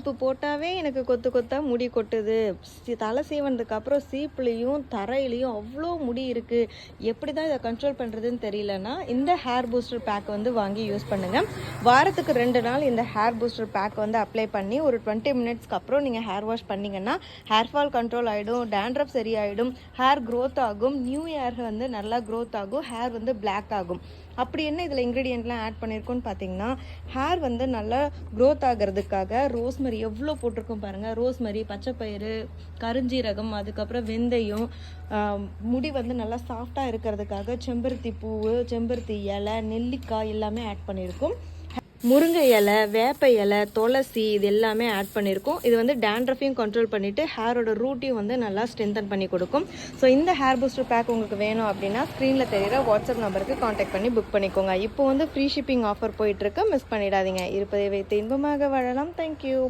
இப்போ போட்டாவே எனக்கு கொத்து கொத்தா முடி கொட்டுது. தலை சீவனதுக்கு அப்புறம் சீப்புலேயும் தரையிலையும் அவ்வளோ முடி இருக்குது, எப்படி தான் இதை கண்ட்ரோல் பண்ணுறதுன்னு தெரியலன்னா இந்த ஹேர் பூஸ்டர் பேக் வந்து வாங்கி யூஸ் பண்ணுங்கள். வாரத்துக்கு 2 நாள் இந்த ஹேர் பூஸ்டர் பேக் வந்து அப்ளை பண்ணி ஒரு 20 மினிட்ஸ்க்கு அப்புறம் நீங்கள் ஹேர் வாஷ் பண்ணிங்கன்னா ஹேர் ஃபால் கண்ட்ரோல் ஆகிடும், டேண்ட்ரஃப் சரியாயிடும், ஹேர் க்ரோத் ஆகும், நியூ ஹேர் வந்து நல்லா க்ரோத் ஆகும், ஹேர் வந்து பிளாக் ஆகும். அப்படி என்ன இதில் இன்க்ரீடியன்ட்லாம் ஆட் பண்ணியிருக்கோன்னு பார்த்தீங்கன்னா, ஹேர் வந்து நல்லா க்ரோத் ஆகிறதுக்காக ரோஸ்மெரி எவ்வளோ போட்டிருக்கோம் பாருங்கள். ரோஸ்மெரி, பச்சைப்பயிறு, கருஞ்சீரகம், அதுக்கப்புறம் வெந்தயம், முடி வந்து நல்லா சாஃப்டாக இருக்கிறதுக்காக செம்பருத்தி பூவு, செம்பருத்தி இலை, நெல்லிக்காய் எல்லாமே ஆட் பண்ணியிருக்கோம். முருங்கை இலை, வேப்ப இலை, துளசி இது எல்லாமே ஆட் பண்ணியிருக்கோம். இது வந்து டேண்ட்ரஃபையும் கண்ட்ரோல் பண்ணிவிட்டு ஹேரோட ரூட்டையும் வந்து நல்லா ஸ்ட்ரென்தன் பண்ணி கொடுக்கும். ஸோ இந்த ஹேர் பூஸ்டர் பேக் உங்களுக்கு வேணும் அப்படின்னா ஸ்க்ரீனில் தெரிகிற வாட்ஸ்அப் நம்பருக்கு காண்டாக்ட் பண்ணி புக் பண்ணிக்கோங்க. இப்போ வந்து ஃப்ரீ ஷிப்பிங் ஆஃபர் போயிட்டுருக்கு, மிஸ் பண்ணிடாதீங்க. இருப்பதை வைத்து இன்பமாக வாழலாம். தேங்க்யூ.